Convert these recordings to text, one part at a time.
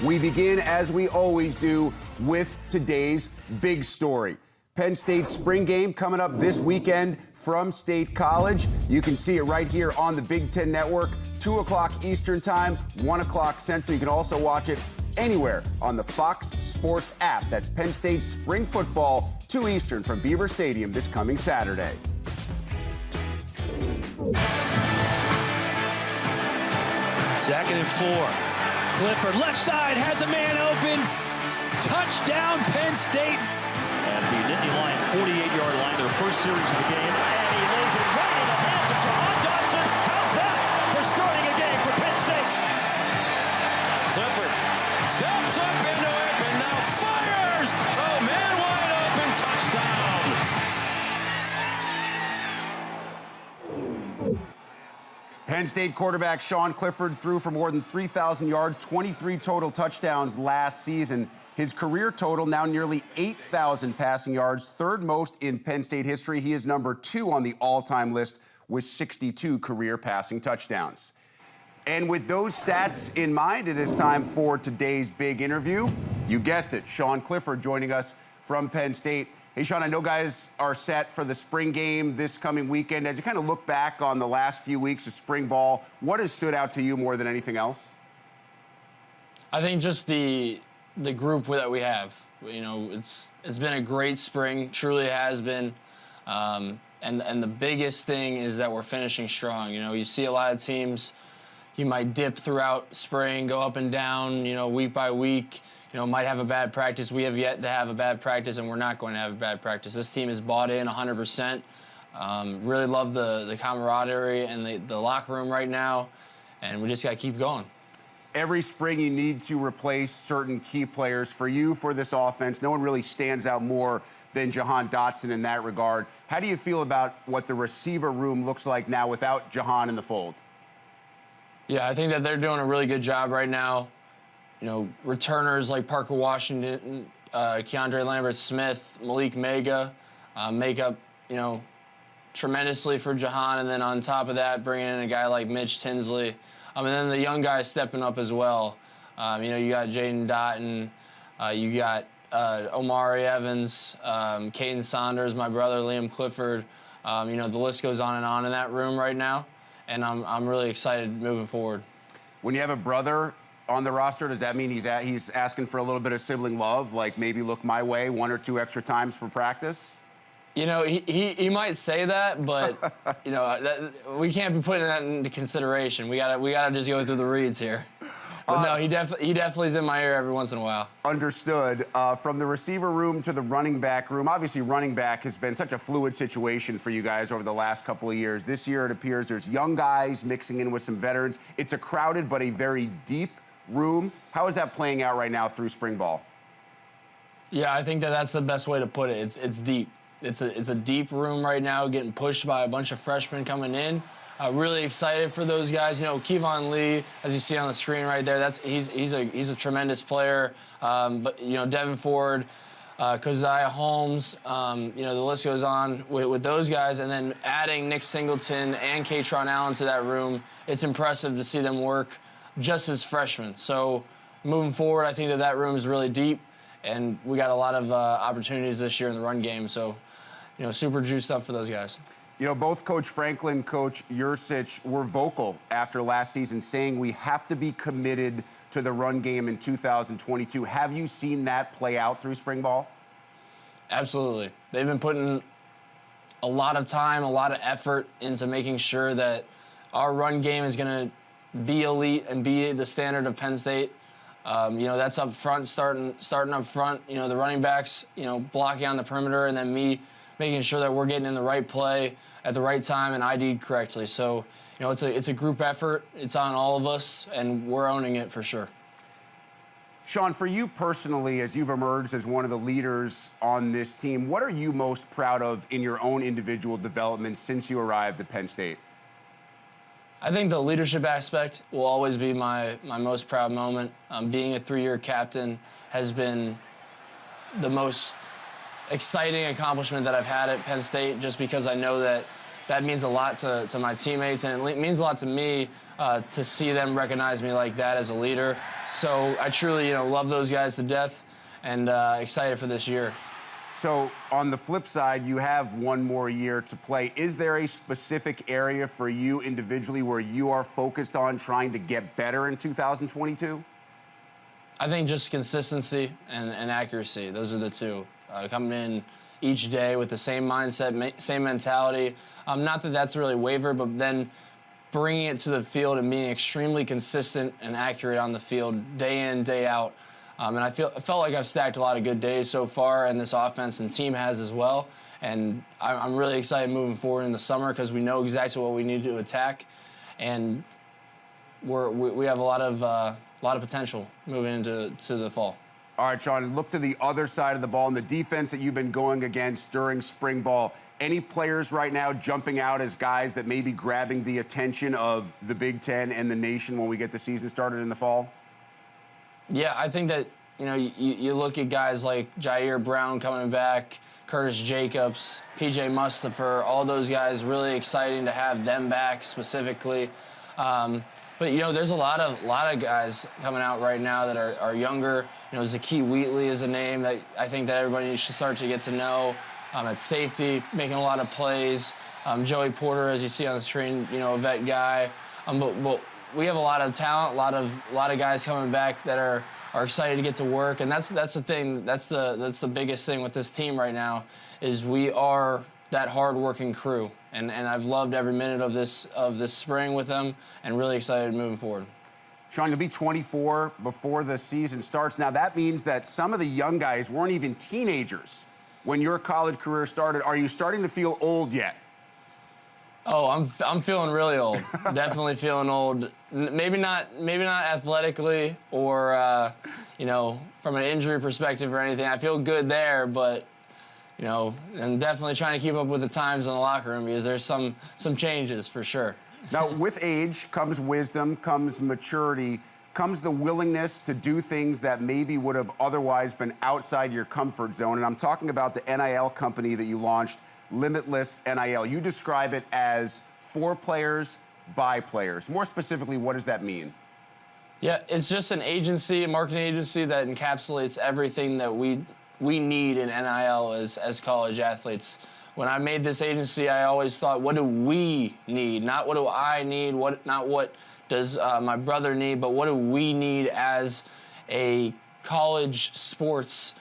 We begin, as we always do, with today's big story. Penn State's spring game coming up this weekend from State College. You can see it right here on the Big Ten Network, 2 o'clock Eastern Time, 1 o'clock Central. You can also watch it anywhere on the Fox Sports app. That's Penn State spring football, 2 Eastern from Beaver Stadium this coming Saturday. Second and 4. Clifford, left side, has a man open. Touchdown, Penn State. At the Nittany Lions' 48-yard line, their first series of the game. And he lays it right in the hands of Jahan Dotson. How's that for starting a game for Penn State? Clifford steps up into it and now fires. Oh, man, wide open. Touchdown. Penn State quarterback Sean Clifford threw for more than 3,000 yards, 23 total touchdowns last season. His career total now nearly 8,000 passing yards, third most in Penn State history. He is number 2 on the all-time list with 62 career passing touchdowns. And with those stats in mind, it is time for today's big interview. You guessed it, Sean Clifford joining us from Penn State. Hey, Sean, I know guys are set for the spring game this coming weekend. As you kind of look back on the last few weeks of spring ball, what has stood out to you more than anything else? I think just the group that we have. You know, it's been a great spring, truly has been. And the biggest thing is that we're finishing strong. You know, you see a lot of teams, you might dip throughout spring, go up and down, you know, week by week. You know, might have a bad practice. We have yet to have a bad practice, and we're not going to have a bad practice. This team is bought in 100%. Really love the camaraderie and the locker room right now, and we just got to keep going. Every spring you need to replace certain key players. For you, for this offense, no one really stands out more than Jahan Dotson in that regard. How do you feel about what the receiver room looks like now without Jahan in the fold? Yeah, I think that they're doing a really good job right now. You know, returners like Parker Washington, Keandre Lambert-Smith, Malik Mega make up, you know, tremendously for Jahan. And then on top of that, bringing in a guy like Mitch Tinsley. And then the young guys stepping up as well. You know, you got Jaden Dotton, you got Omari Evans, Caden Saunders, my brother Liam Clifford. You know, the list goes on in that room right now. And I'm really excited moving forward. When you have a brother on the roster, does that mean he's asking for a little bit of sibling love, like maybe look my way 1 or 2 extra times for practice? You know, he might say that, but you know, we can't be putting that into consideration. We gotta just go through the reads here. But no, he definitely is in my ear every once in a while. Understood. From the receiver room to the running back room, obviously running back has been such a fluid situation for you guys over the last couple of years. This year it appears there's young guys mixing in with some veterans. It's a crowded but a very deep room. How is that playing out right now through spring ball? Yeah, I think that's the best way to put it. It's deep. It's a deep room right now, getting pushed by a bunch of freshmen coming in. Really excited for those guys. You know, Kevon Lee, as you see on the screen right there, he's a tremendous player. But you know, Devin Ford, Keziah Holmes, you know, the list goes on with those guys, and then adding Nick Singleton and Katron Allen to that room. It's impressive to see them work just as freshmen. So moving forward, I think that room is really deep, and we got a lot of opportunities this year in the run game. So, you know, super juiced up for those guys. You know, both Coach Franklin, Coach Yursich were vocal after last season saying we have to be committed to the run game in 2022. Have you seen that play out through spring ball? Absolutely. They've been putting a lot of time, a lot of effort into making sure that our run game is going to be elite and be the standard of Penn State. You know, that's up front, starting up front. You know, the running backs, you know, blocking on the perimeter, and then me making sure that we're getting in the right play at the right time and ID'd correctly. So, you know, it's a group effort. It's on all of us, and we're owning it for sure. Sean, for you personally, as you've emerged as one of the leaders on this team, what are you most proud of in your own individual development since you arrived at Penn State? I think the leadership aspect will always be my most proud moment. Being a 3-year captain has been the most exciting accomplishment that I've had at Penn State, just because I know that that means a lot to my teammates, and it means a lot to me to see them recognize me like that as a leader. So I truly, love those guys to death, and excited for this year. So on the flip side, you have one more year to play. Is there a specific area for you individually where you are focused on trying to get better in 2022? I think just consistency and accuracy. Those are the two. Coming in each day with the same mindset, same mentality. Not that that's really wavered, but then bringing it to the field and being extremely consistent and accurate on the field day in, day out. And I felt like I've stacked a lot of good days so far, and this offense and team has as well. And I'm really excited moving forward in the summer because we know exactly what we need to attack, and we have a lot of potential moving into the fall. All right, Sean, look to the other side of the ball and the defense that you've been going against during spring ball. Any players right now jumping out as guys that may be grabbing the attention of the Big Ten and the nation when we get the season started in the fall? Yeah, I think that, you look at guys like Jair Brown coming back, Curtis Jacobs, PJ Mustapher, all those guys, really exciting to have them back specifically. But, there's a lot of guys coming out right now that are younger. Zakee Wheatley is a name that I think that everybody should start to get to know. At safety, making a lot of plays. Joey Porter, as you see on the screen, a vet guy. But we have a lot of talent, a lot of guys coming back that are excited to get to work, and that's the thing. That's the biggest thing with this team right now is we are that hard-working crew, and I've loved every minute of this spring with them, and really excited moving forward. Sean, you'll be 24 before the season starts. Now that means that some of the young guys weren't even teenagers when your college career started. Are you starting to feel old yet? Oh, I'm feeling really old. Definitely feeling old. Maybe not athletically or from an injury perspective or anything. I feel good there, but I'm definitely trying to keep up with the times in the locker room because there's some changes for sure. Now, with age comes wisdom, comes maturity, comes the willingness to do things that maybe would have otherwise been outside your comfort zone. And I'm talking about the NIL company that you launched, Limitless NIL. You describe it as for players, by players. More specifically, what does that mean? Yeah, it's just an agency, a marketing agency that encapsulates everything that we need in NIL as college athletes. When I made this agency, I always thought, what do we need? Not what do I need, not what does my brother need, but what do we need as a college sports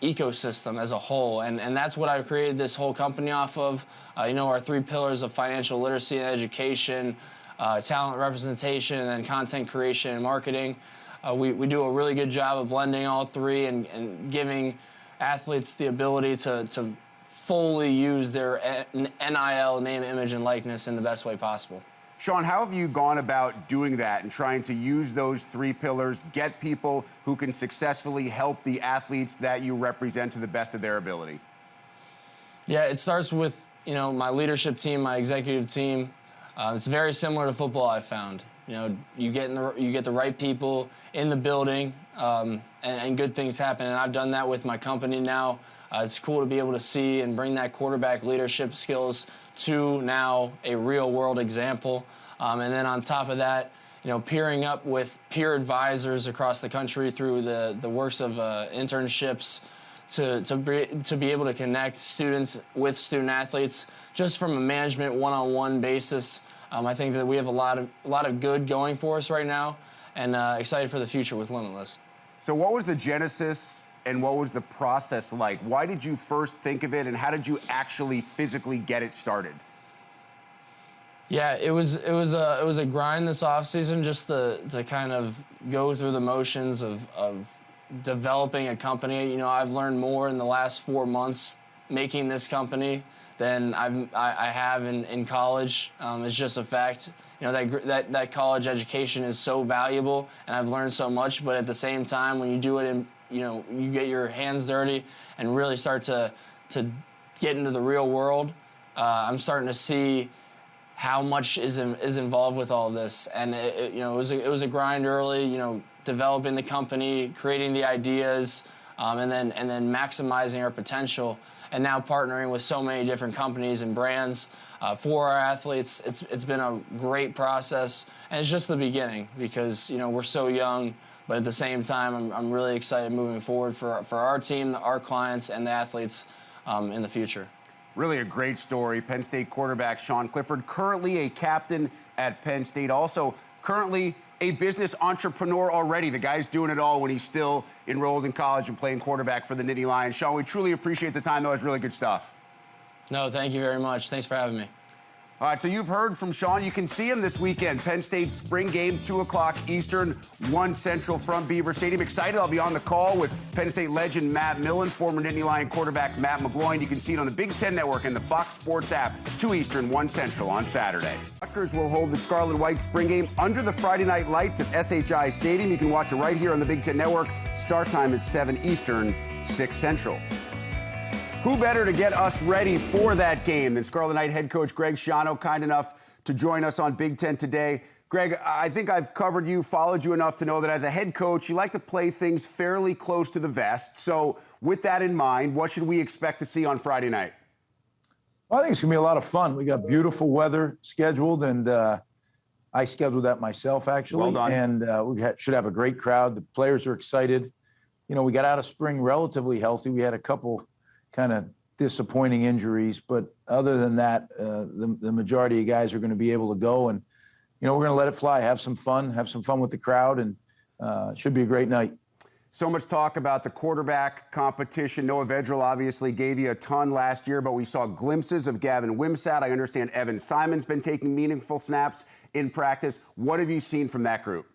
ecosystem as a whole, and that's what I created this whole company off of. Our 3 pillars of financial literacy and education, talent representation, and then content creation and marketing. We do a really good job of blending all 3 and giving athletes the ability to fully use their NIL, name, image, and likeness in the best way possible. Sean, how have you gone about doing that and trying to use those 3 pillars, get people who can successfully help the athletes that you represent to the best of their ability? Yeah, it starts with, my leadership team, my executive team. It's very similar to football, I found. You get the right people in the building, and good things happen. And I've done that with my company now. It's cool to be able to see and bring that quarterback leadership skills to now a real-world example. And then on top of that, peering up with peer advisors across the country through the works of internships to be able to connect students with student athletes just from a management one-on-one basis. I think that we have a lot of good going for us right now, and excited for the future with Limitless. So what was the genesis and what was the process like? Why did you first think of it, and how did you actually physically get it started? Yeah, it was a grind this offseason just to kind of go through the motions of developing a company. I've learned more in the last 4 months making this company than I have in college. It's just a fact. That college education is so valuable, and I've learned so much. But at the same time, when you do it you get your hands dirty and really start to get into the real world, I'm starting to see how much is involved with all this. And it was a grind early. Developing the company, creating the ideas, and then maximizing our potential, and now partnering with so many different companies and brands for our athletes. It's been a great process, and it's just the beginning because we're so young. But at the same time, I'm really excited moving forward for our team, our clients, and the athletes in the future. Really a great story. Penn State quarterback Sean Clifford, currently a captain at Penn State, also currently a business entrepreneur already. The guy's doing it all when he's still enrolled in college and playing quarterback for the Nittany Lions. Sean, we truly appreciate the time, though. It's really good stuff. No, thank you very much. Thanks for having me. All right, so you've heard from Sean. You can see him this weekend. Penn State spring game, 2 o'clock Eastern, 1 Central from Beaver Stadium. Excited, I'll be on the call with Penn State legend Matt Millen, former Nittany Lion quarterback Matt McGloin. You can see it on the Big Ten Network and the Fox Sports app, 2 Eastern, 1 Central on Saturday. Rutgers will hold the Scarlet White spring game under the Friday night lights at SHI Stadium. You can watch it right here on the Big Ten Network. Start time is 7 Eastern, 6 Central. Who better to get us ready for that game than Scarlet Knight head coach Greg Schiano, kind enough to join us on Big Ten today. Greg, I think I've covered you, followed you enough to know that as a head coach, you like to play things fairly close to the vest. So with that in mind, what should we expect to see on Friday night? Well, I think it's going to be a lot of fun. We got beautiful weather scheduled, and I scheduled that myself, actually. Well done. And we should have a great crowd. The players are excited. We got out of spring relatively healthy. We had a couple kind of disappointing injuries, but other than that, the majority of guys are going to be able to go, and we're going to let it fly, have some fun with the crowd, and it should be a great night. So much talk about the quarterback competition. Noah Vedral obviously gave you a ton last year, but we saw glimpses of Gavin Wimsatt. I understand Evan Simon's been taking meaningful snaps in practice. What have you seen from that group?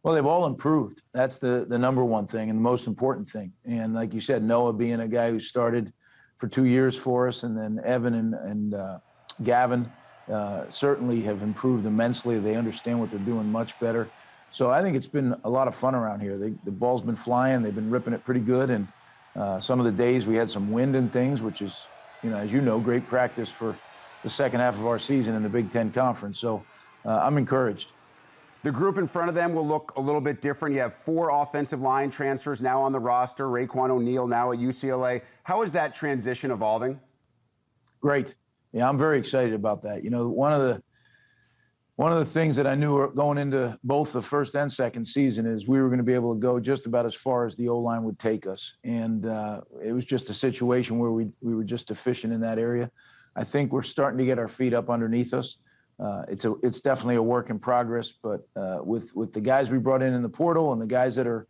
Well, they've all improved. That's the number one thing and the most important thing. And like you said, Noah being a guy who started for 2 years for us, and then Evan and Gavin certainly have improved immensely. They understand what they're doing much better. So I think it's been a lot of fun around here. The ball's been flying. They've been ripping it pretty good. And some of the days we had some wind and things, which is, as you know, great practice for the second half of our season in the Big Ten Conference. So I'm encouraged. The group in front of them will look a little bit different. You have 4 offensive line transfers now on the roster. Raekwon O'Neal now at UCLA. How is that transition evolving? Great. Yeah, I'm very excited about that. One of the things that I knew going into both the first and second season is we were going to be able to go just about as far as the O-line would take us. And it was just a situation where we were just deficient in that area. I think we're starting to get our feet up underneath us. It's definitely a work in progress, but with the guys we brought in the portal and the guys that are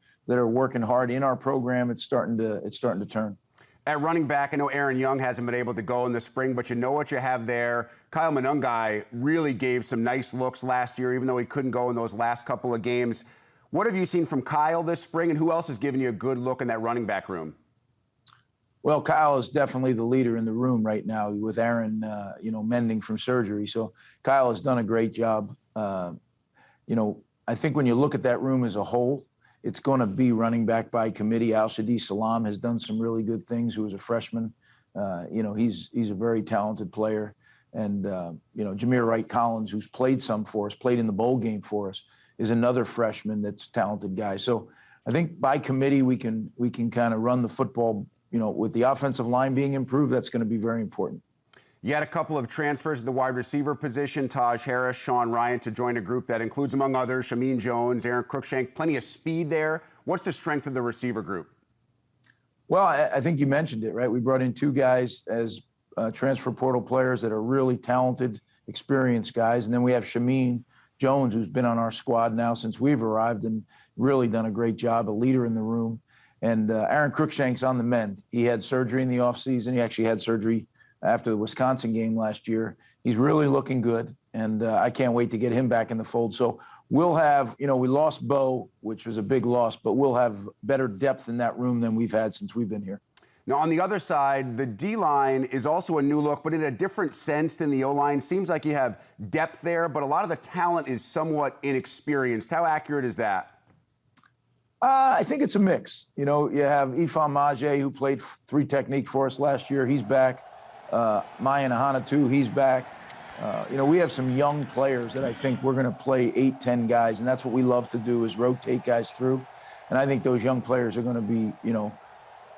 working hard in our program, it's starting to turn. At running back, I know Aaron Young hasn't been able to go in the spring, but you know what you have there. Kyle Monungai really gave some nice looks last year, even though he couldn't go in those last couple of games. What have you seen from Kyle this spring, and who else has given you a good look in that running back room? Well, Kyle is definitely the leader in the room right now with Aaron, mending from surgery. So Kyle has done a great job. I think when you look at that room as a whole, it's going to be running back by committee. Al-Shadi Salam has done some really good things, who was a freshman. He's a very talented player. And, Jameer Wright-Collins, who's played some for us, played in the bowl game for us, is another freshman that's a talented guy. So I think by committee we can kind of run the football. With the offensive line being improved, that's going to be very important. You had a couple of transfers at the wide receiver position, Taj Harris, Sean Ryan, to join a group that includes, among others, Shameen Jones, Aaron Cruikshank, plenty of speed there. What's the strength of the receiver group? Well, I think you mentioned it, right? We brought in 2 guys as transfer portal players that are really talented, experienced guys. And then we have Shameen Jones, who's been on our squad now since we've arrived and really done a great job, a leader in the room. And Aaron Cruikshank's on the mend. He had surgery in the offseason. He actually had surgery after the Wisconsin game last year. He's really looking good, and I can't wait to get him back in the fold. So we'll have, we lost Bo, which was a big loss, but we'll have better depth in that room than we've had since we've been here. Now, on the other side, the D-line is also a new look, but in a different sense than the O-line. Seems like you have depth there, but a lot of the talent is somewhat inexperienced. How accurate is that? I think it's a mix. You have Ifan Maje, who played 3 technique for us last year. He's back. Mayan Ahana, too. He's back. We have some young players that I think we're going to play 8, 10 guys, and that's what we love to do is rotate guys through. And I think those young players are going to be,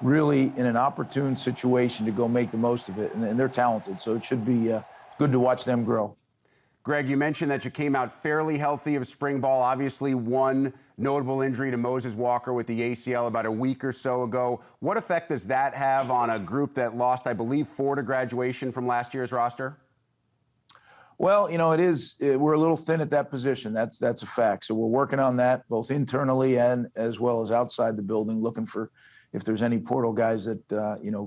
really in an opportune situation to go make the most of it. And they're talented, so it should be good to watch them grow. Greg, you mentioned that you came out fairly healthy of spring ball. Obviously, one notable injury to Moses Walker with the ACL about a week or so ago. What effect does that have on a group that lost, I believe, 4 to graduation from last year's roster? Well, it is. We're a little thin at that position. That's a fact. So we're working on that both internally and as well as outside the building, looking for if there's any portal guys that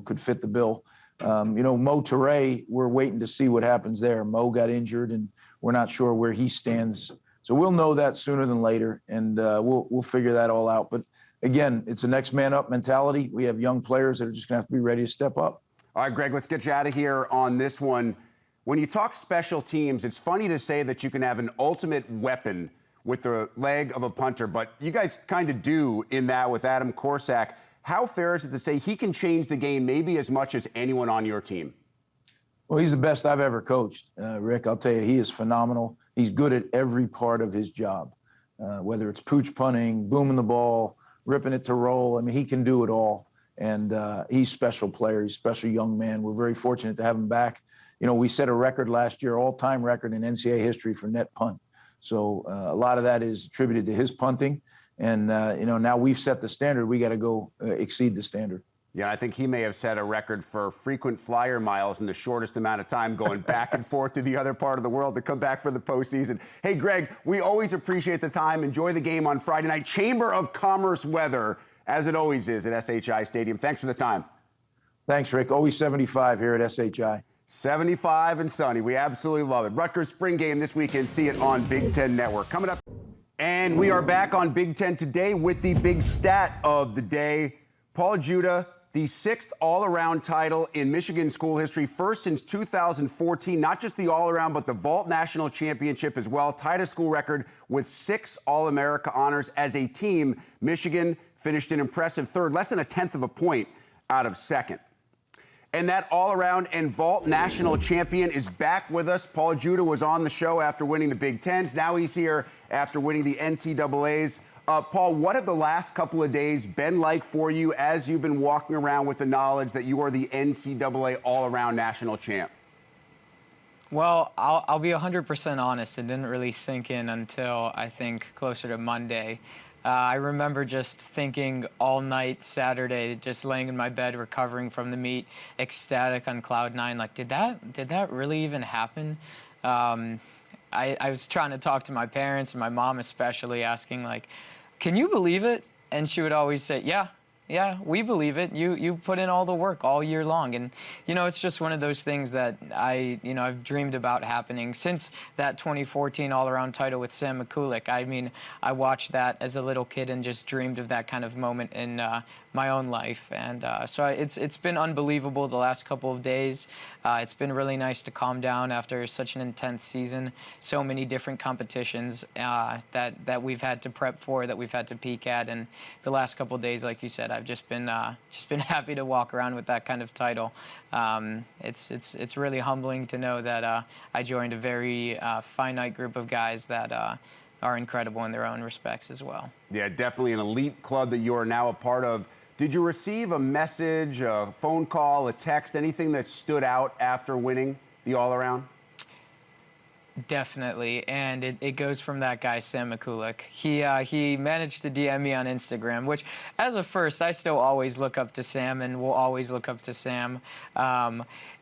could fit the bill. Mo Toure, we're waiting to see what happens there. Mo got injured, and we're not sure where he stands. So we'll know that sooner than later, and we'll figure that all out. But again, it's a next man up mentality. We have young players that are just going to have to be ready to step up. All right, Greg, let's get you out of here on this one. When you talk special teams, it's funny to say that you can have an ultimate weapon with the leg of a punter, but you guys kind of do in that with Adam Korsak. How fair is it to say he can change the game maybe as much as anyone on your team? Well, he's the best I've ever coached, Rick. I'll tell you, he is phenomenal. He's good at every part of his job, whether it's pooch punting, booming the ball, ripping it to roll. I mean, he can do it all. And he's a special player. He's a special young man. We're very fortunate to have him back. We set a record last year, all-time record in NCAA history for net punt. So a lot of that is attributed to his punting. And, now we've set the standard. We got to go exceed the standard. Yeah, I think he may have set a record for frequent flyer miles in the shortest amount of time going back and forth to the other part of the world to come back for the postseason. Hey, Greg, we always appreciate the time. Enjoy the game on Friday night. Chamber of Commerce weather, as it always is at SHI Stadium. Thanks for the time. Thanks, Rick. Always 75 here at SHI. 75 and sunny. We absolutely love it. Rutgers spring game this weekend. See it on Big Ten Network. Coming up. And we are back on Big Ten today with the big stat of the day. Paul Judo, the 6th all-around title in Michigan school history, first since 2014. Not just the all-around, but the vault national championship as well. Tied a school record with 6 All-America honors as a team. Michigan finished an impressive 3rd, less than a 1/10 of a point out of 2nd. And that all-around and vault national champion is back with us. Paul Judo was on the show after winning the Big Tens. Now he's here after winning the NCAAs. Paul, what have the last couple of days been like for you as you've been walking around with the knowledge that you are the NCAA all-around national champ? Well, I'll be 100% honest. It didn't really sink in until, I think, closer to Monday. I remember just thinking all night Saturday, just laying in my bed, recovering from the meet, ecstatic on cloud 9. Like, did that really even happen? I was trying to talk to my parents and my mom especially, asking like, can you believe it? And she would always say, yeah, we believe it. You put in all the work all year long. And, it's just one of those things that I've dreamed about happening since that 2014 all-around title with Sam Mikulik. I mean, I watched that as a little kid and just dreamed of that kind of moment in my own life. And so it's been unbelievable the last couple of days. It's been really nice to calm down after such an intense season. So many different competitions that we've had to prep for, that we've had to peak at. And the last couple of days, like you said, I've just been happy to walk around with that kind of title. It's really humbling to know that I joined a very finite group of guys that are incredible in their own respects as well. Yeah, definitely an elite club that you are now a part of. Did you receive a message, a phone call, a text, anything that stood out after winning the all-around? Definitely, and it goes from that guy, Sam Mikulik. He managed to DM me on Instagram, which, as a first, I still always look up to Sam and will always look up to Sam.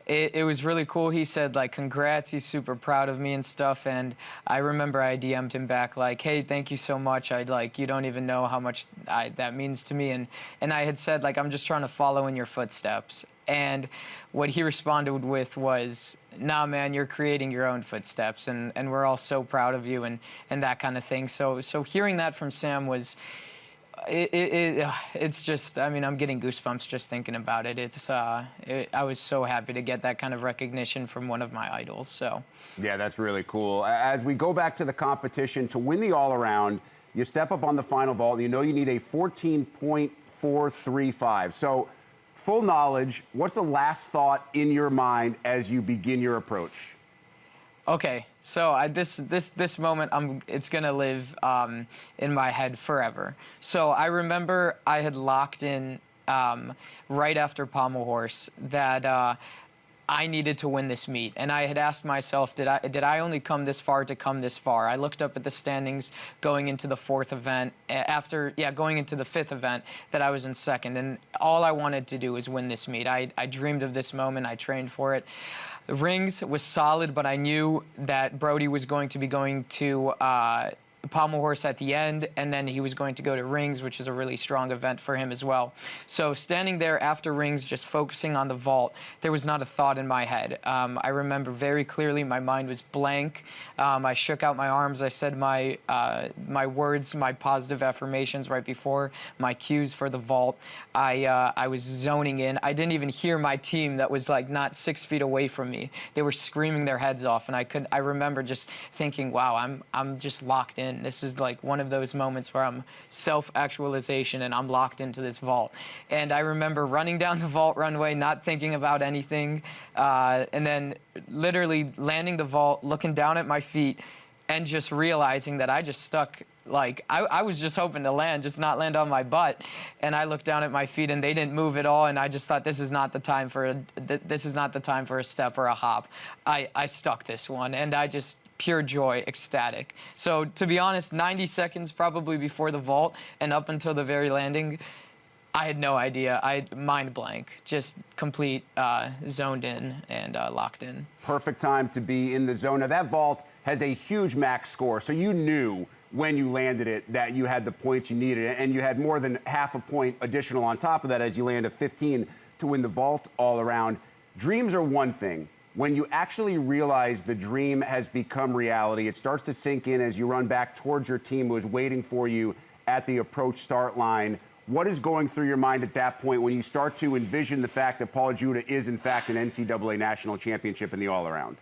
It was really cool. He said, like, congrats, he's super proud of me and stuff, and I remember I DM'd him back, like, hey, thank you so much. You don't even know how much that means to me, and I had said, like, I'm just trying to follow in your footsteps. And what he responded with was, nah, man, you're creating your own footsteps, and we're all so proud of you and that kind of thing. So hearing that from Sam was, it's just, I mean, I'm getting goosebumps just thinking about it. I was so happy to get that kind of recognition from one of my idols. So yeah, that's really cool. As we go back to the competition, to win the all-around, you step up on the final vault. You know you need a 14.435. So full knowledge, what's the last thought in your mind as you begin your approach? Okay, So this moment, it's gonna live in my head forever. So I remember I had locked in right after pommel horse that I needed to win this meet, and I had asked myself, did I only come this far to come this far? I looked up at the standings going into the fourth event, going into the fifth event that I was in second, and all I wanted to do was win this meet. I dreamed of this moment. I trained for it. The rings was solid, but I knew that Brody was going to be going to pommel horse at the end, and then he was going to go to rings, which is a really strong event for him as well. So standing there after rings, just focusing on the vault, there was not a thought in my head. I remember very clearly my mind was blank. I shook out my arms. I said my words, my positive affirmations right before, my cues for the vault. I was zoning in. I didn't even hear my team that was like not 6 feet away from me. They were screaming their heads off, and I remember just thinking, wow, I'm just locked in. This is like one of those moments where I'm self-actualization and I'm locked into this vault. And I remember running down the vault runway, not thinking about anything, and then literally landing the vault, looking down at my feet, and just realizing that I just stuck. Like I was just hoping to land, just not land on my butt, and I looked down at my feet and they didn't move at all, and I just thought this is not the time for a step or a hop. I stuck this one, and I just pure joy, ecstatic. So to be honest, 90 seconds probably before the vault and up until the very landing, I had no idea. I mind blank, just complete zoned in and locked in. Perfect time to be in the zone. Now that vault has a huge max score, so you knew when you landed it that you had the points you needed, and you had more than half a point additional on top of that as you land a 15 to win the vault all around. Dreams are one thing. When you actually realize the dream has become reality, it starts to sink in as you run back towards your team who is waiting for you at the approach start line. What is going through your mind at that point when you start to envision the fact that Paul Judah is, in fact, an NCAA national championship in the all-around?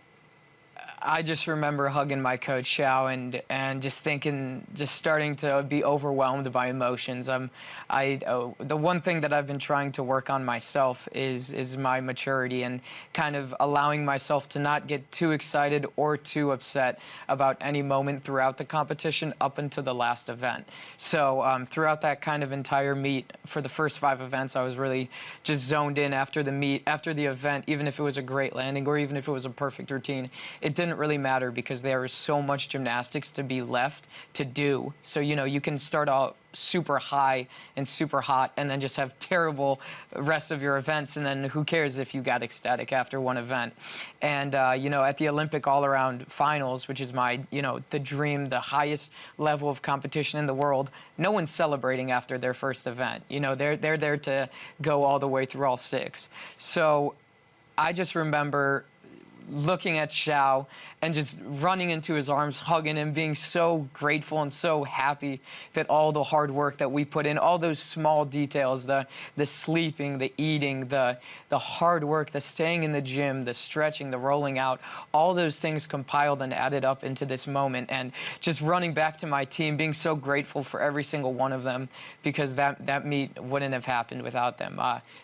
I just remember hugging my coach, Xiao, and just thinking, just starting to be overwhelmed by emotions. The one thing that I've been trying to work on myself is my maturity and kind of allowing myself to not get too excited or too upset about any moment throughout the competition up until the last event. So throughout that kind of entire meet, for the first 5 events, I was really just zoned in after the meet, after the event, even if it was a great landing or even if it was a perfect routine. It didn't really matter because there is so much gymnastics to be left to do. So, you know, you can start out super high and super hot and then just have terrible rest of your events, and then who cares if you got ecstatic after one event. And you know, at the Olympic all-around finals, which is my, you know, the dream, the highest level of competition in the world, no one's celebrating after their first event. You know, they're there to go all the way through all 6. So I just remember looking at Xiao and just running into his arms, hugging him, being so grateful and so happy that all the hard work that we put in, all those small details, the sleeping, the eating, the hard work, the staying in the gym, the stretching, the rolling out, all those things compiled and added up into this moment. And just running back to my team, being so grateful for every single one of them, because that meet wouldn't have happened without them.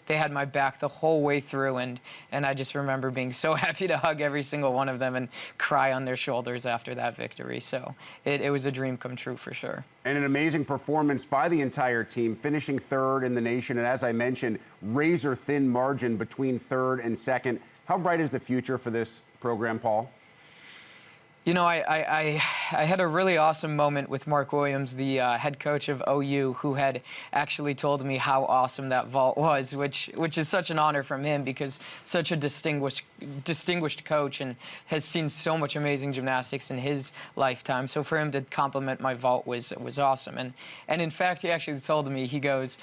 They had my back the whole way through, and I just remember being so happy to hug every single one of them and cry on their shoulders after that victory. So it was a dream come true for sure. And an amazing performance by the entire team, finishing 3rd in the nation. And as I mentioned, razor-thin margin between 3rd and 2nd. How bright is the future for this program, Paul? You know, I had a really awesome moment with Mark Williams, the head coach of OU, who had actually told me how awesome that vault was, which is such an honor from him because such a distinguished coach and has seen so much amazing gymnastics in his lifetime. So for him to compliment my vault was awesome. And in fact, he actually told me, he goes,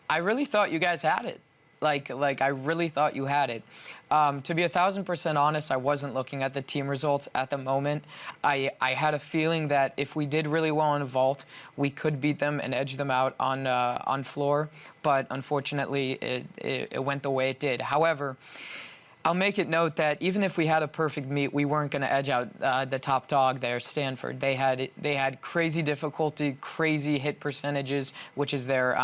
"I really thought you guys had it. Like I really thought you had it." To be 1,000% honest, I wasn't looking at the team results at the moment. I had a feeling that if we did really well in vault, we could beat them and edge them out on floor. But unfortunately, it went the way it did. However, I'll make it note that even if we had a perfect meet, we weren't going to edge out the top dog there, Stanford. They had crazy difficulty, crazy hit percentages, which is their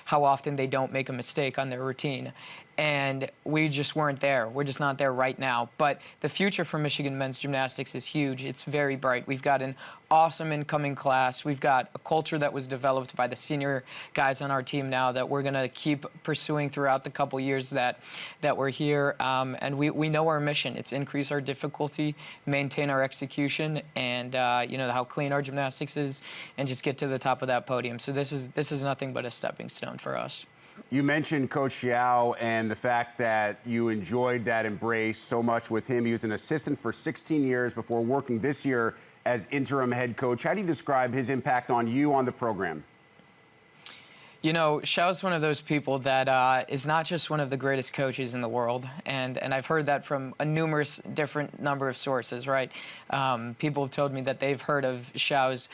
how often they don't make a mistake on their routine. And we just weren't there. We're just not there right now. But the future for Michigan men's gymnastics is huge. It's very bright. We've got an awesome incoming class. We've got a culture that was developed by the senior guys on our team now that we're going to keep pursuing throughout the couple years that we're here. And we know our mission. It's increase our difficulty, maintain our execution, and you know how clean our gymnastics is, and just get to the top of that podium. So this is nothing but a stepping stone for us. You mentioned Coach Schiano and the fact that you enjoyed that embrace so much with him. He was an assistant for 16 years before working this year as interim head coach. How do you describe his impact on you on the program? You know, Xiao's one of those people that is not just one of the greatest coaches in the world, and I've heard that from a numerous different number of sources, right? People have told me that they've heard of Xiao's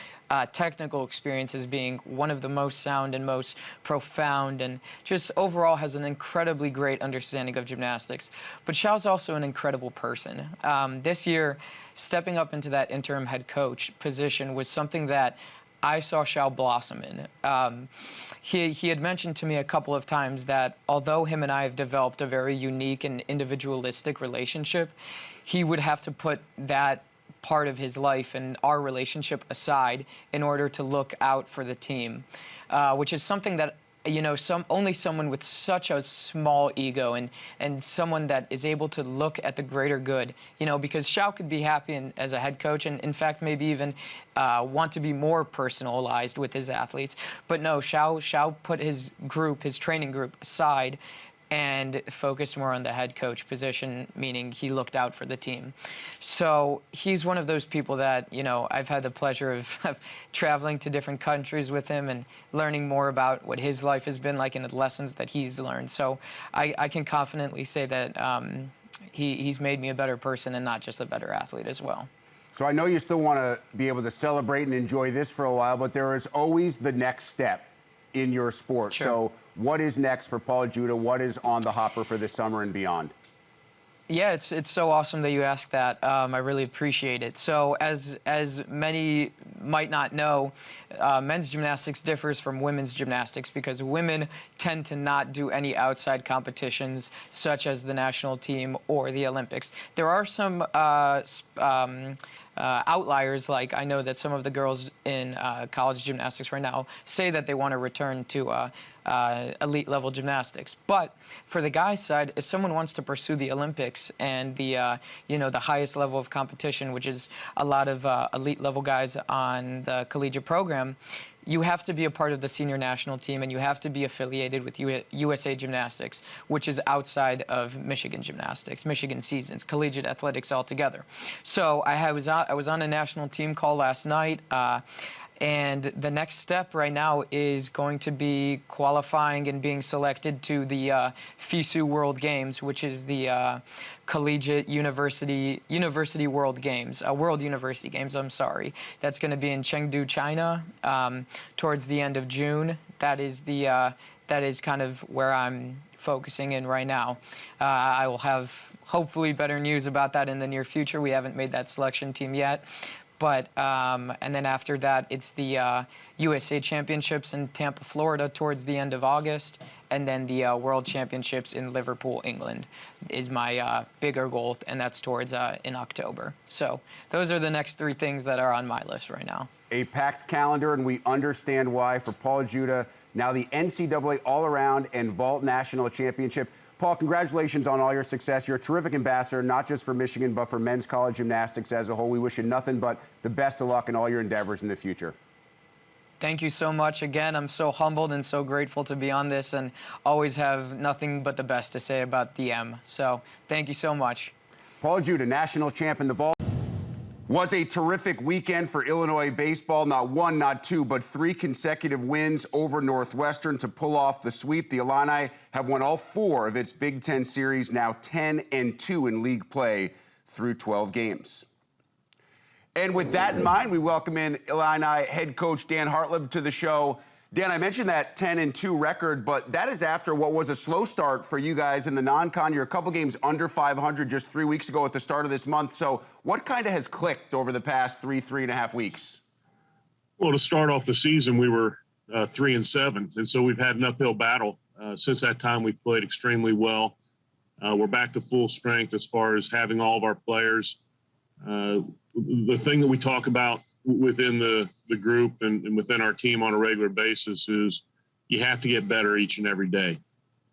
technical experience as being one of the most sound and most profound, and just overall has an incredibly great understanding of gymnastics. But Xiao's also an incredible person. This year, stepping up into that interim head coach position was something that I saw Xiao blossom in. He had mentioned to me a couple of times that although him and I have developed a very unique and individualistic relationship, he would have to put that part of his life and our relationship aside in order to look out for the team, which is something that, you know, only someone with such a small ego and someone that is able to look at the greater good, you know, because Xiao could be happy as a head coach and, in fact, maybe even want to be more personalized with his athletes. But no, Xiao put his group, his training group, aside and focused more on the head coach position, meaning he looked out for the team. So he's one of those people that, you know, I've had the pleasure of traveling to different countries with him and learning more about what his life has been like and the lessons that he's learned. So I can confidently say that he's made me a better person and not just a better athlete as well. So I know you still want to be able to celebrate and enjoy this for a while, but there is always the next step in your sport. Sure. So what is next for Paul Judo? What is on the hopper for this summer and beyond? Yeah, it's so awesome that you asked that. I really appreciate it. So as many might not know, men's gymnastics differs from women's gymnastics because women tend to not do any outside competitions such as the national team or the Olympics. There are some outliers, like I know that some of the girls in college gymnastics right now say that they want to return to elite level gymnastics. But for the guys' side, if someone wants to pursue the Olympics and the you know, the highest level of competition, which is a lot of elite level guys on the collegiate program, you have to be a part of the senior national team and you have to be affiliated with USA Gymnastics, which is outside of Michigan gymnastics, Michigan seasons, collegiate athletics altogether. So I was on a national team call last night. And the next step right now is going to be qualifying and being selected to the FISU World Games, which is the Collegiate University World Games, World University Games, I'm sorry. That's going to be in Chengdu, China, towards the end of June. That is kind of where I'm focusing in right now. I will have hopefully better news about that in the near future. We haven't made that selection team yet. But, and then after that, it's the USA Championships in Tampa, Florida towards the end of August. And then the World Championships in Liverpool, England is my bigger goal, and that's towards in October. So those are the next three things that are on my list right now. A packed calendar, and we understand why. For Paul Judo, now the NCAA All-Around and Vault National Championship. Paul, congratulations on all your success. You're a terrific ambassador, not just for Michigan, but for men's college gymnastics as a whole. We wish you nothing but the best of luck in all your endeavors in the future. Thank you so much. Again, I'm so humbled and so grateful to be on this and always have nothing but the best to say about the M. So thank you so much. Paul Judo, national champ in the vault. Was a terrific weekend for Illinois baseball. Not one, not two, but three consecutive wins over Northwestern to pull off the sweep. The Illini have won all four of its Big Ten series, now 10-2 in league play through 12 games. And with that in mind, we welcome in Illini head coach Dan Hartleb to the show. Dan, I mentioned that 10-2 record, but that is after what was a slow start for you guys in the non-con. You're a couple games under 500 just 3 weeks ago at the start of this month. So what kind of has clicked over the past 3.5 weeks? Well, to start off the season, we were 3-7, and so we've had an uphill battle. Since that time, we've played extremely well. We're back to full strength as far as having all of our players. The thing that we talk about within the group and within our team on a regular basis is you have to get better each and every day.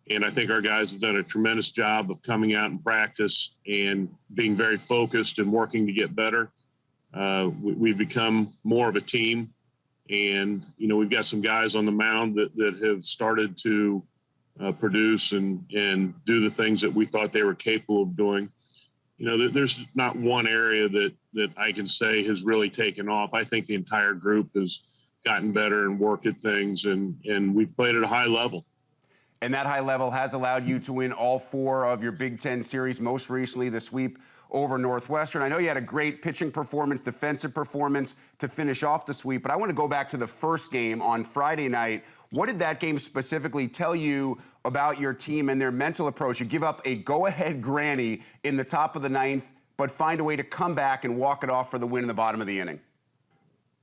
And I think our guys have done a tremendous job of coming out in practice and being very focused and working to get better. We've become more of a team. And, you know, we've got some guys on the mound that have started to produce and do the things that we thought they were capable of doing. You know, there's not one area that I can say has really taken off. I think the entire group has gotten better and worked at things, and we've played at a high level. And that high level has allowed you to win all 4 of your Big Ten series, most recently the sweep over Northwestern. I know you had a great pitching performance, defensive performance to finish off the sweep, but I want to go back to the first game on Friday night. What did that game specifically tell you about your team and their mental approach? You give up a go-ahead granny in the top of the 9th, but find a way to come back and walk it off for the win in the bottom of the inning.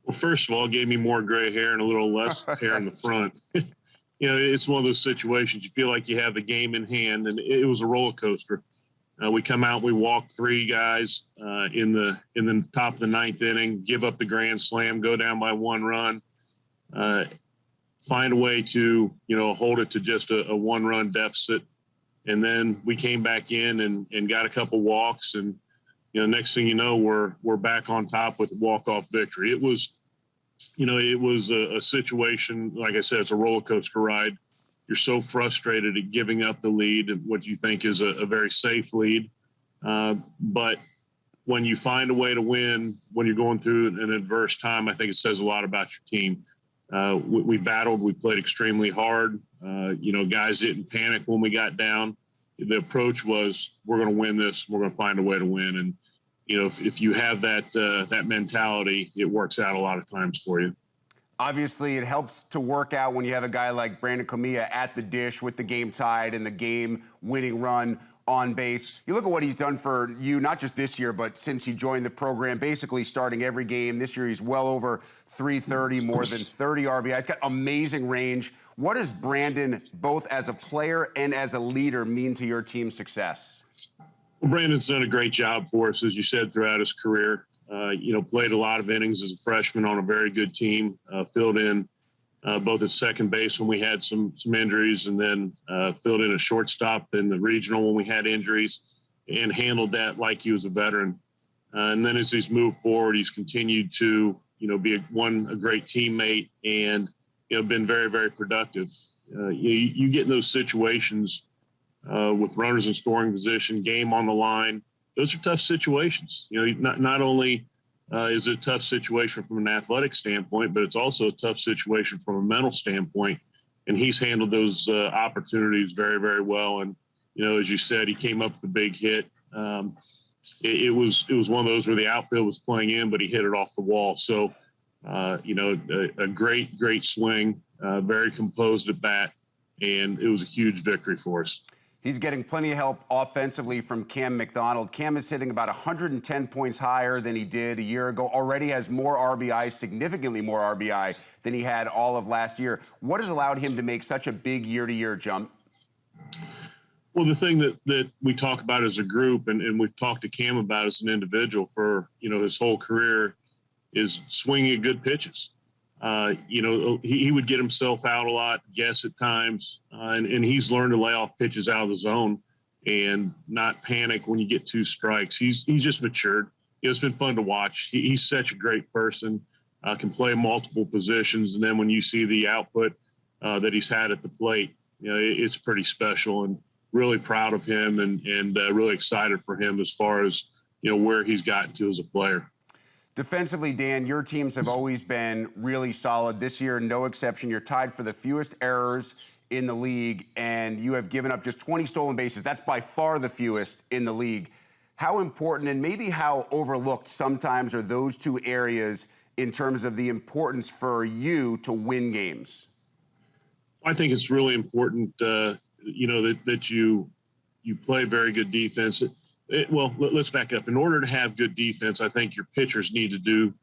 Well, first of all, it gave me more gray hair and a little less hair in the front. You know, it's one of those situations you feel like you have the game in hand, and it was a roller coaster. We come out, we walk 3 guys in the top of the 9th inning, give up the grand slam, go down by 1 run, find a way to, you know, hold it to just a 1-run deficit. And then we came back in and got a couple walks. And, you know, next thing you know, we're back on top with a walk-off victory. It was, you know, it was a situation, like I said, it's a roller coaster ride. You're so frustrated at giving up the lead, what you think is a very safe lead. But when you find a way to win, when you're going through an adverse time, I think it says a lot about your team. We battled, we played extremely hard. You know, guys didn't panic when we got down. The approach was, we're going to win this. We're going to find a way to win. And, you know, if you have that mentality, it works out a lot of times for you. Obviously, it helps to work out when you have a guy like Brandon Comilla at the dish with the game tied and the game-winning run on base. You look at what he's done for you, not just this year, but since he joined the program, basically starting every game. This year, he's well over 330, more than 30 RBI. He's got amazing range. What does Brandon, both as a player and as a leader, mean to your team's success? Well, Brandon's done a great job for us, as you said, throughout his career. You know, played a lot of innings as a freshman on a very good team, filled in both at second base when we had some injuries, and then filled in a shortstop in the regional when we had injuries, and handled that like he was a veteran. And then as he's moved forward, he's continued to, you know, be a great teammate and, you know, been very, very productive. You get in those situations with runners in scoring position, game on the line. Those are tough situations. You know, not only is it a tough situation from an athletic standpoint, but it's also a tough situation from a mental standpoint. And he's handled those opportunities very, very well. And, you know, as you said, he came up with a big hit. It was one of those where the outfield was playing in, but he hit it off the wall. So, you know, a great swing, very composed at bat, and it was a huge victory for us. He's getting plenty of help offensively from Cam McDonald. Cam is hitting about 110 points higher than he did a year ago. Already has more RBI, significantly more RBI than he had all of last year. What has allowed him to make such a big year-to-year jump? Well, the thing that we talk about as a group, and we've talked to Cam about as an individual for, you know, his whole career, is swinging at good pitches. You know, he would get himself out a lot, guess at times, and he's learned to lay off pitches out of the zone and not panic when you get 2 strikes. He's just matured. You know, it's been fun to watch. He's such a great person, can play multiple positions, and then when you see the output that he's had at the plate, you know, it's pretty special, and really proud of him and really excited for him as far as, you know, where he's gotten to as a player. Defensively, Dan, your teams have always been really solid. This year, no exception. You're tied for the fewest errors in the league, and you have given up just 20 stolen bases. That's by far the fewest in the league. How important and maybe how overlooked sometimes are those 2 areas in terms of the importance for you to win games? I think it's really important, that you play very good defense. Let's back up. In order to have good defense, I think your pitchers need to do,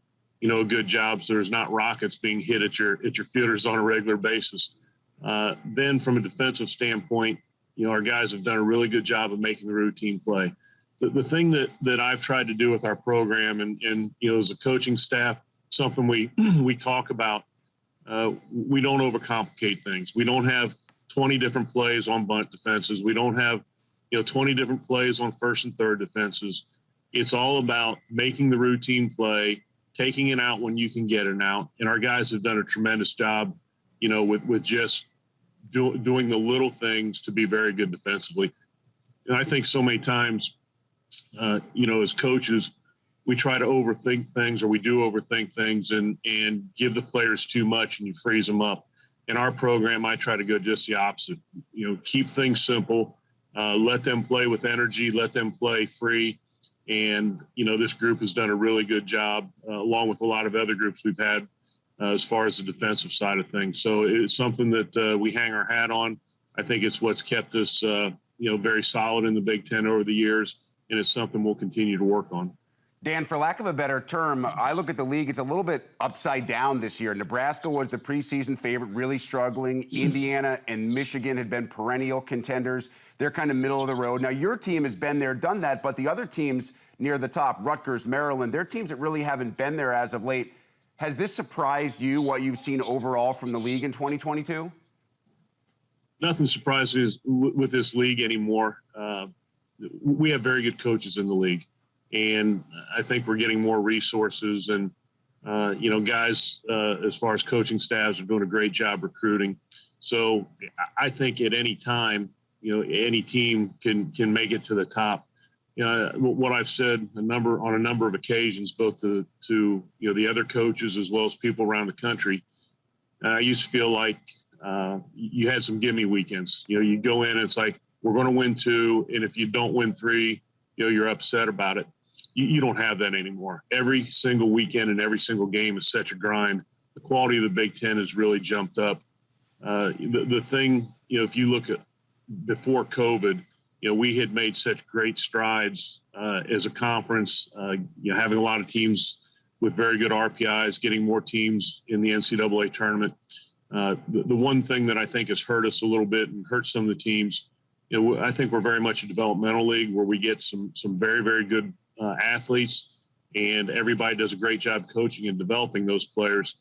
a good job so there's not rockets being hit at your fielders on a regular basis. Then from a defensive standpoint, our guys have done a really good job of making the routine play. The thing that I've tried to do with our program and as a coaching staff, something we talk about, we don't overcomplicate things. We don't have 20 different plays on bunt defenses. We don't have 20 different plays on first and third defenses. It's all about making the routine play, taking it out when you can get it out. And our guys have done a tremendous job, with just doing the little things to be very good defensively. And I think so many times, as coaches, we try to overthink things, or we do overthink things and give the players too much and you freeze them up. In our program, I try to go just the opposite. Keep things simple, let them play with energy, let them play free. And, this group has done a really good job, along with a lot of other groups we've had as far as the defensive side of things. So it's something that we hang our hat on. I think it's what's kept us, very solid in the Big Ten over the years. And it's something we'll continue to work on. Dan, for lack of a better term, I look at the league, it's a little bit upside down this year. Nebraska was the preseason favorite, really struggling. Indiana and Michigan had been perennial contenders. They're kind of middle of the road. Now, your team has been there, done that, but the other teams near the top, Rutgers, Maryland, they're teams that really haven't been there as of late. Has this surprised you, what you've seen overall from the league in 2022? Nothing surprises with this league anymore. We have very good coaches in the league. And I think we're getting more resources and, guys, as far as coaching staffs are doing a great job recruiting. So I think at any time, any team can make it to the top. What I've said on a number of occasions, both to the other coaches as well as people around the country, I used to feel like you had some gimme weekends. You go in and it's like, we're going to win 2. And if you don't win 3, you're upset about it. You don't have that anymore. Every single weekend and every single game is such a grind. The quality of the Big Ten has really jumped up. The thing, if you look at before COVID, we had made such great strides as a conference, having a lot of teams with very good RPIs, getting more teams in the NCAA tournament. The one thing that I think has hurt us a little bit and hurt some of the teams, I think we're very much a developmental league where we get some very, very good athletes, and everybody does a great job coaching and developing those players.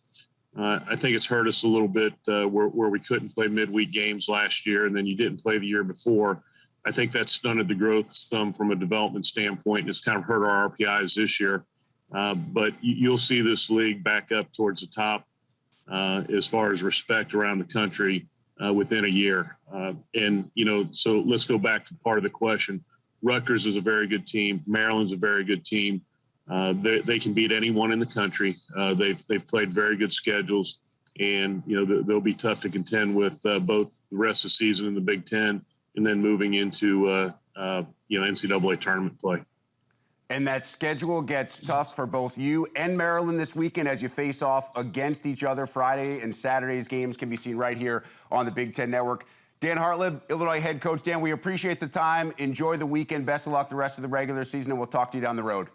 I think it's hurt us a little bit where we couldn't play midweek games last year, and then you didn't play the year before. I think that stunted the growth some from a development standpoint, and it's kind of hurt our RPIs this year. But you'll see this league back up towards the top as far as respect around the country within a year. So let's go back to part of the question. Rutgers is a very good team. Maryland's a very good team. They can beat anyone in the country. They've played very good schedules, and they'll be tough to contend with both the rest of the season in the Big Ten and then moving into NCAA tournament play. And that schedule gets tough for both you and Maryland this weekend as you face off against each other. Friday and Saturday's games can be seen right here on the Big Ten Network. Dan Hartleb, Illinois head coach. Dan, we appreciate the time. Enjoy the weekend. Best of luck the rest of the regular season, and we'll talk to you down the road.